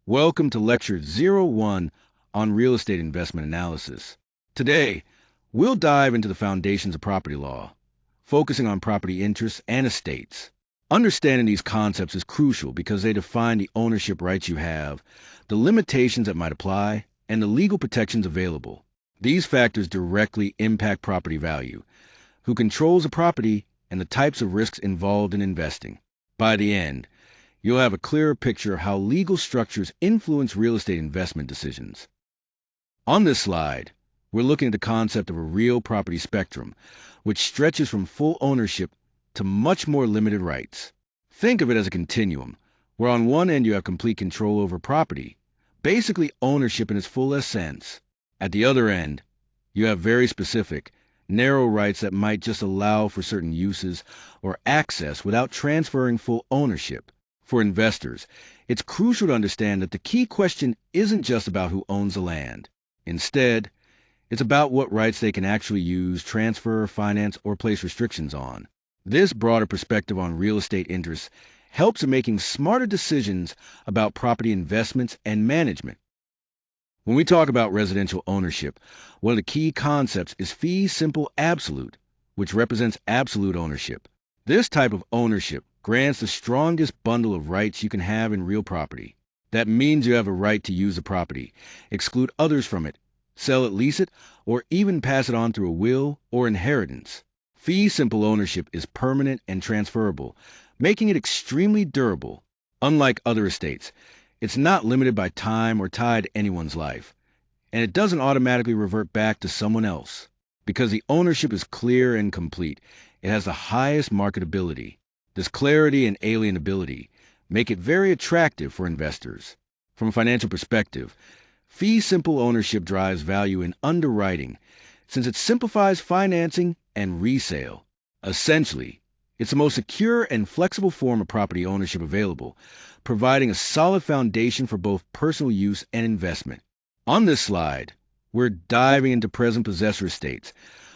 Welcome to Lecture 01 on Real Estate Investment Analysis. Today, we'll dive into the foundations of property law, focusing on property interests and estates. Understanding these concepts is crucial because they define the ownership rights you have, the limitations that might apply, and the legal protections available. These factors directly impact property value, who controls a property, and the types of risks involved in investing. By the end, you'll have a clearer picture of how legal structures influence real estate investment decisions. On this slide, we're looking at the concept of a real property spectrum, which stretches from full ownership to much more limited rights. Think of it as a continuum, where on one end you have complete control over property, basically ownership in its fullest sense. At the other end, you have very specific, narrow rights that might just allow for certain uses or access without transferring full ownership. For investors, it's crucial to understand that the key question isn't just about who owns the land. Instead, it's about what rights they can actually use, transfer, finance, or place restrictions on. This broader perspective on real estate interests helps in making smarter decisions about property investments and management. When we talk about residential ownership, one of the key concepts is fee simple absolute, which represents absolute ownership. This type of ownership grants the strongest bundle of rights you can have in real property. That means you have a right to use the property, exclude others from it, sell it, lease it, or even pass it on through a will or inheritance. Fee simple ownership is permanent and transferable, making it extremely durable. Unlike other estates, it's not limited by time or tied to anyone's life, and it doesn't automatically revert back to someone else. Because the ownership is clear and complete, it has the highest marketability. This clarity and alienability make it very attractive for investors. From a financial perspective, fee simple ownership drives value in underwriting since it simplifies financing and resale. Essentially, it's the most secure and flexible form of property ownership available, providing a solid foundation for both personal use and investment. On this slide, we're diving into present possessor estates,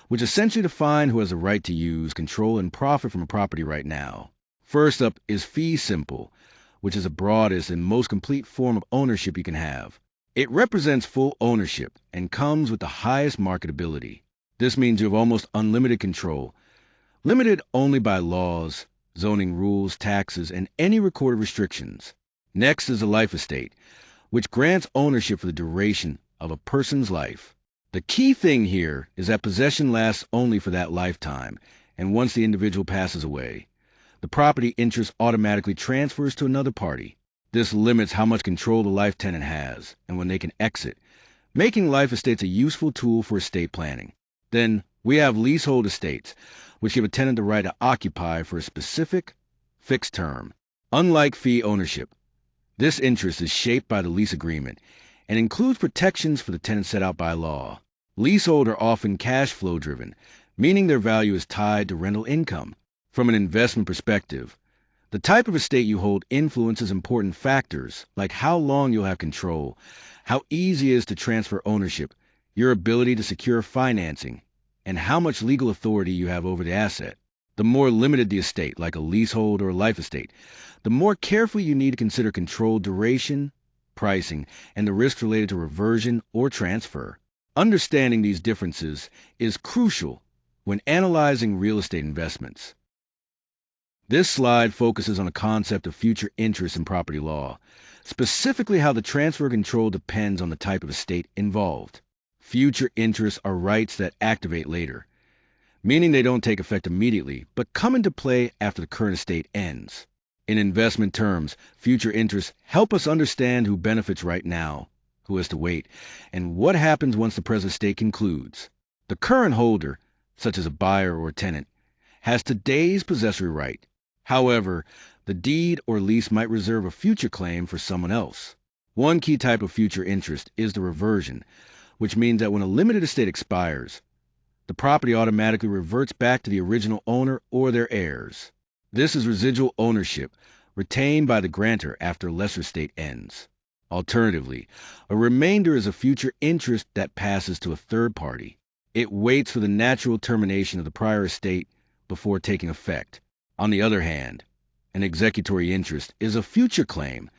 which essentially define who has the right to use, control, and profit from a property right now. First up is fee simple, which is the broadest and most complete form of ownership you can have. It represents full ownership and comes with the highest marketability. This means you have almost unlimited control, limited only by laws, zoning rules, taxes, and any recorded restrictions. Next is a life estate, which grants ownership for the duration of a person's life. The key thing here is that possession lasts only for that lifetime, and once the individual passes away, the property interest automatically transfers to another party. This limits how much control the life tenant has and when they can exit, making life estates a useful tool for estate planning. Then we have leasehold estates, which give a tenant the right to occupy for a specific, fixed term. Unlike fee ownership, this interest is shaped by the lease agreement and includes protections for the tenant set out by law. Leasehold are often cash flow driven, meaning their value is tied to rental income. From an investment perspective, the type of estate you hold influences important factors like how long you'll have control, how easy it is to transfer ownership, your ability to secure financing, and how much legal authority you have over the asset. The more limited the estate, like a leasehold or a life estate, the more carefully you need to consider control duration, pricing, and the risks related to reversion or transfer. Understanding these differences is crucial when analyzing real estate investments. This slide focuses on the concept of future interest in property law, specifically how the transfer of control depends on the type of estate involved. Future interests are rights that activate later, meaning they don't take effect immediately, but come into play after the current estate ends. In investment terms, future interests help us understand who benefits right now, who has to wait, and what happens once the present estate concludes. The current holder, such as a buyer or tenant, has today's possessory right. However, the deed or lease might reserve a future claim for someone else. One key type of future interest is the reversion, which means that when a limited estate expires, the property automatically reverts back to the original owner or their heirs. This is residual ownership, retained by the grantor after a lesser estate ends. Alternatively, a remainder is a future interest that passes to a third party. It waits for the natural termination of the prior estate before taking effect. On the other hand, an executory interest is a future claim,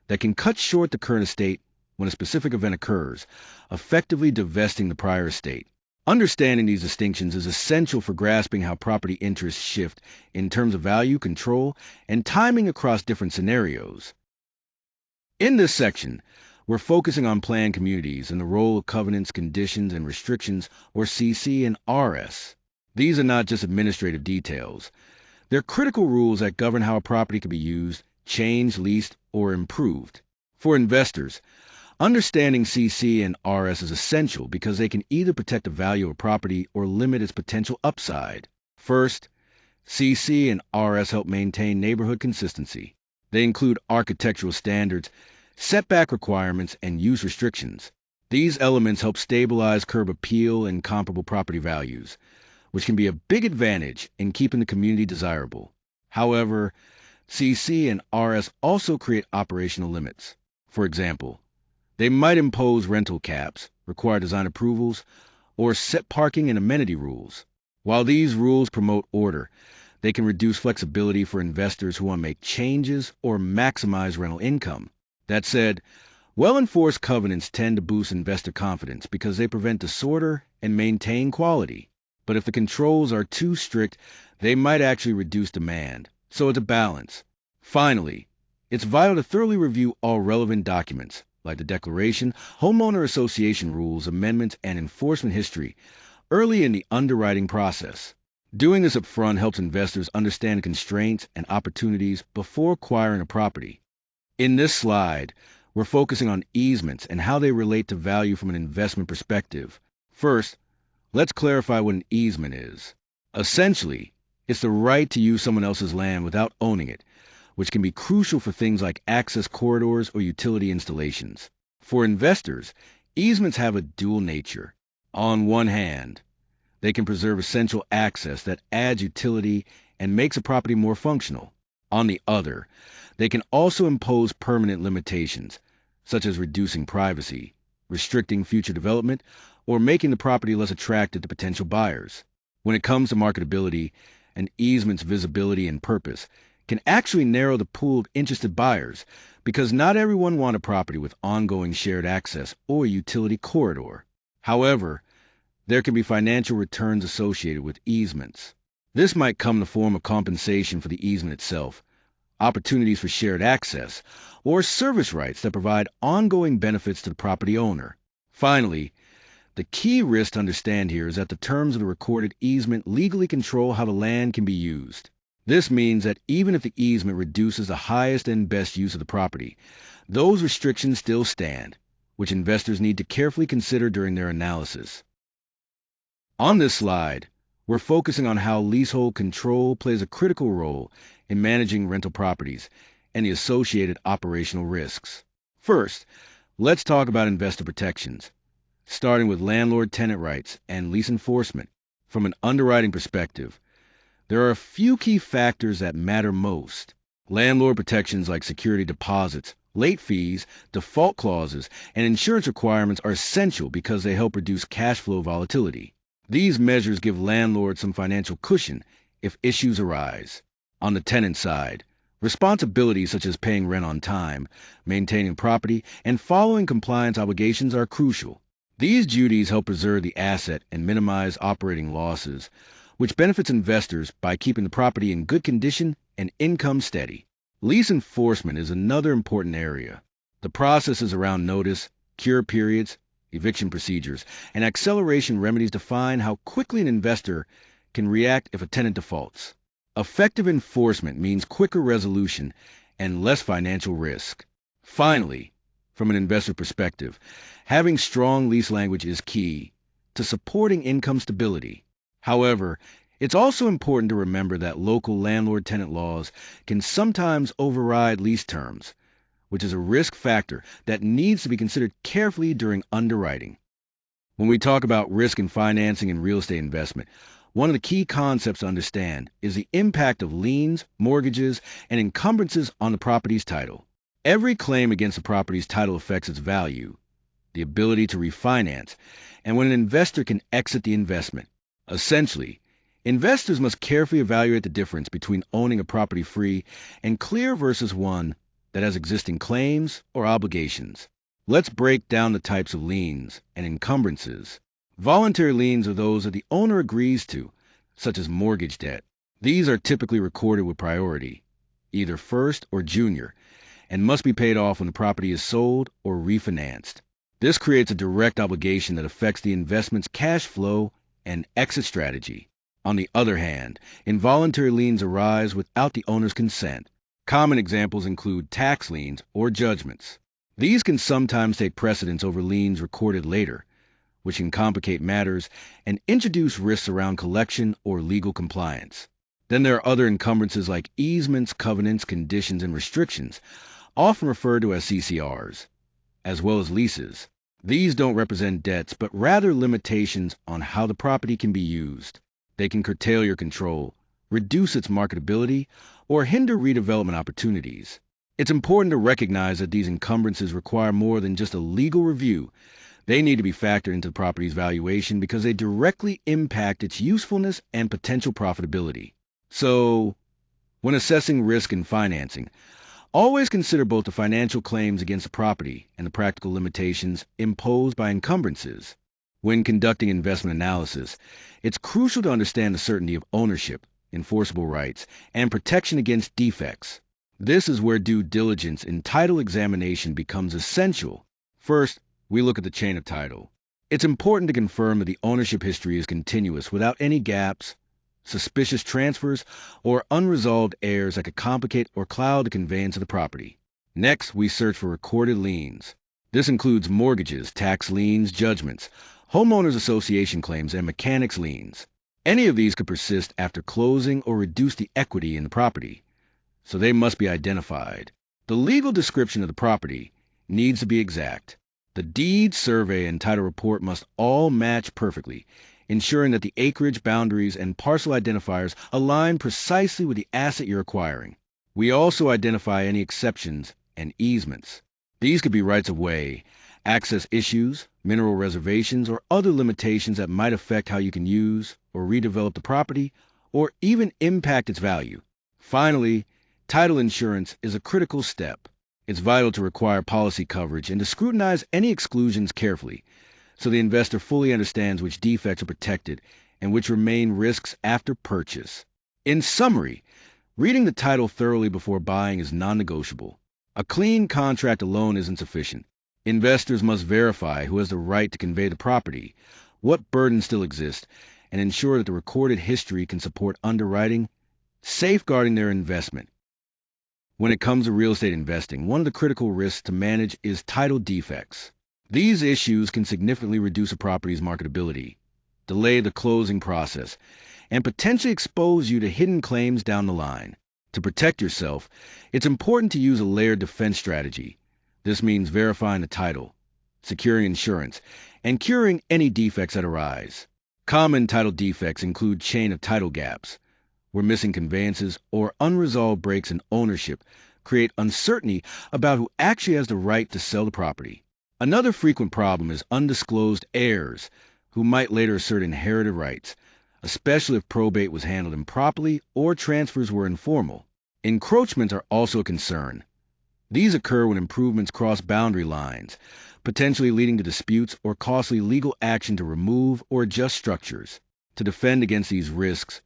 that can cut short the current estate when a specific event occurs, effectively divesting the prior estate. Understanding these distinctions is essential for grasping how property interests shift in terms of value, control, and timing across different scenarios. In this section, we're focusing on planned communities and the role of covenants, conditions, and restrictions, or CC and RS. These are not just administrative details. They're critical rules that govern how a property can be used, changed, leased, or improved. For investors, understanding CC and RS is essential because they can either protect the value of a property or limit its potential upside. First, CC and RS help maintain neighborhood consistency. They include architectural standards, setback requirements, and use restrictions. These elements help stabilize curb appeal and comparable property values, which can be a big advantage in keeping the community desirable. However, CC and RS also create operational limits. For example, they might impose rental caps, require design approvals, or set parking and amenity rules. While these rules promote order, they can reduce flexibility for investors who want to make changes or maximize rental income. That said, well-enforced covenants tend to boost investor confidence because they prevent disorder and maintain quality. But if the controls are too strict, they might actually reduce demand. So it's a balance. Finally, it's vital to thoroughly review all relevant documents, like the declaration, homeowner association rules, amendments, and enforcement history, early in the underwriting process. Doing this up front helps investors understand constraints and opportunities before acquiring a property. In this slide, we're focusing on easements and how they relate to value from an investment perspective. First, let's clarify what an easement is. Essentially, it's the right to use someone else's land without owning it, which can be crucial for things like access corridors or utility installations. For investors, easements have a dual nature. On one hand, they can preserve essential access that adds utility and makes a property more functional. On the other, they can also impose permanent limitations, such as reducing privacy, restricting future development, or making the property less attractive to potential buyers. When it comes to marketability, an easement's visibility and purpose can actually narrow the pool of interested buyers because not everyone wants a property with ongoing shared access or utility corridor. However, there can be financial returns associated with easements. This might come in the form of compensation for the easement itself, opportunities for shared access, or service rights that provide ongoing benefits to the property owner. Finally, the key risk to understand here is that the terms of the recorded easement legally control how the land can be used. This means that even if the easement reduces the highest and best use of the property, those restrictions still stand, which investors need to carefully consider during their analysis. On this slide, we're focusing on how leasehold control plays a critical role in managing rental properties and the associated operational risks. First, let's talk about investor protections, starting with landlord-tenant rights and lease enforcement. From an underwriting perspective, there are a few key factors that matter most. Landlord protections like security deposits, late fees, default clauses, and insurance requirements are essential because they help reduce cash flow volatility. These measures give landlords some financial cushion if issues arise. On the tenant side, responsibilities such as paying rent on time, maintaining property, and following compliance obligations are crucial. These duties help preserve the asset and minimize operating losses, which benefits investors by keeping the property in good condition and income steady. Lease enforcement is another important area. The processes around notice, cure periods, eviction procedures, and acceleration remedies define how quickly an investor can react if a tenant defaults. Effective enforcement means quicker resolution and less financial risk. Finally, from an investor perspective, having strong lease language is key to supporting income stability. However, it's also important to remember that local landlord-tenant laws can sometimes override lease terms, which is a risk factor that needs to be considered carefully during underwriting. When we talk about risk in financing and real estate investment, one of the key concepts to understand is the impact of liens, mortgages, and encumbrances on the property's title. Every claim against the property's title affects its value, the ability to refinance, and when an investor can exit the investment. Essentially, investors must carefully evaluate the difference between owning a property free and clear versus one that has existing claims or obligations. Let's break down the types of liens and encumbrances. Voluntary liens are those that the owner agrees to, such as mortgage debt. These are typically recorded with priority, either first or junior, and must be paid off when the property is sold or refinanced. This creates a direct obligation that affects the investment's cash flow and exit strategy. On the other hand, involuntary liens arise without the owner's consent. Common examples include tax liens or judgments. These can sometimes take precedence over liens recorded later, which can complicate matters and introduce risks around collection or legal compliance. Then there are other encumbrances like easements, covenants, conditions, and restrictions, often referred to as CCRs, as well as leases. These don't represent debts, but rather limitations on how the property can be used. They can curtail your control, reduce its marketability, or hinder redevelopment opportunities. It's important to recognize that these encumbrances require more than just a legal review. They need to be factored into the property's valuation because they directly impact its usefulness and potential profitability. So, when assessing risk and financing, always consider both the financial claims against the property and the practical limitations imposed by encumbrances. When conducting investment analysis, it's crucial to understand the certainty of ownership, enforceable rights, and protection against defects. This is where due diligence in title examination becomes essential. First, we look at the chain of title. It's important to confirm that the ownership history is continuous without any gaps, suspicious transfers, or unresolved errors that could complicate or cloud the conveyance of the property. Next, we search for recorded liens. This includes mortgages, tax liens, judgments, homeowners association claims, and mechanics liens. Any of these could persist after closing or reduce the equity in the property, so they must be identified. The legal description of the property needs to be exact. The deed, survey, and title report must all match perfectly, ensuring that the acreage, boundaries, and parcel identifiers align precisely with the asset you're acquiring. We also identify any exceptions and easements. These could be rights of way, access issues, mineral reservations, or other limitations that might affect how you can use or redevelop the property, or even impact its value. Finally, title insurance is a critical step. It's vital to require policy coverage and to scrutinize any exclusions carefully, so the investor fully understands which defects are protected and which remain risks after purchase. In summary, reading the title thoroughly before buying is non-negotiable. A clean contract alone isn't sufficient. Investors must verify who has the right to convey the property, what burdens still exist, and ensure that the recorded history can support underwriting, safeguarding their investment. When it comes to real estate investing, one of the critical risks to manage is title defects. These issues can significantly reduce a property's marketability, delay the closing process, and potentially expose you to hidden claims down the line. To protect yourself, it's important to use a layered defense strategy. This means verifying the title, securing insurance, and curing any defects that arise. Common title defects include chain of title gaps, where missing conveyances or unresolved breaks in ownership create uncertainty about who actually has the right to sell the property. Another frequent problem is undisclosed heirs who might later assert inherited rights, especially if probate was handled improperly or transfers were informal. Encroachments are also a concern. These occur when improvements cross boundary lines, potentially leading to disputes or costly legal action to remove or adjust structures. To defend against these risks,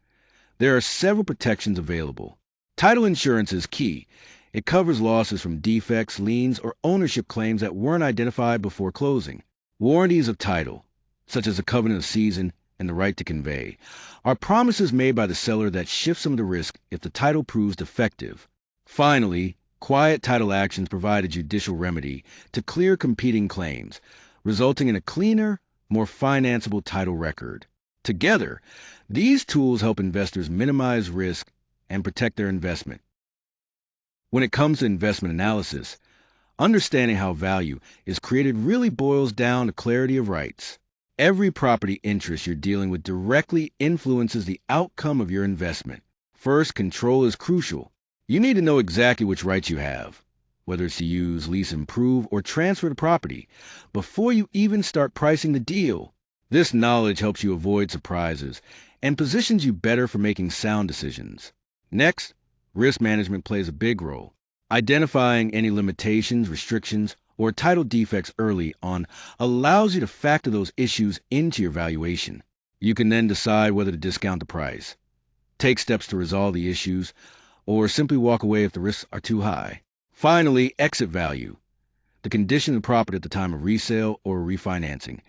there are several protections available. Title insurance is key. It covers losses from defects, liens, or ownership claims that weren't identified before closing. Warranties of title, such as a covenant of season and the right to convey, are promises made by the seller that shift some of the risk if the title proves defective. Finally, quiet title actions provide a judicial remedy to clear competing claims, resulting in a cleaner, more financeable title record. Together, these tools help investors minimize risk and protect their investment. When it comes to investment analysis, understanding how value is created really boils down to clarity of rights. Every property interest you're dealing with directly influences the outcome of your investment. First, control is crucial. You need to know exactly which rights you have, whether it's to use, lease, improve, or transfer the property, before you even start pricing the deal. This knowledge helps you avoid surprises and positions you better for making sound decisions. Next, risk management plays a big role. Identifying any limitations, restrictions, or title defects early on allows you to factor those issues into your valuation. You can then decide whether to discount the price, take steps to resolve the issues, or simply walk away if the risks are too high. Finally, exit value, the condition of the property at the time of resale or refinancing,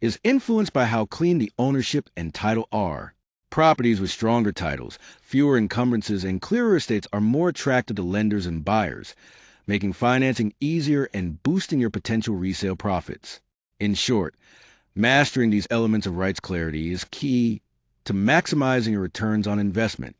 is influenced by how clean the ownership and title are. Properties with stronger titles, fewer encumbrances, and clearer estates are more attractive to lenders and buyers, making financing easier and boosting your potential resale profits. In short, mastering these elements of rights clarity is key to maximizing your returns on investment.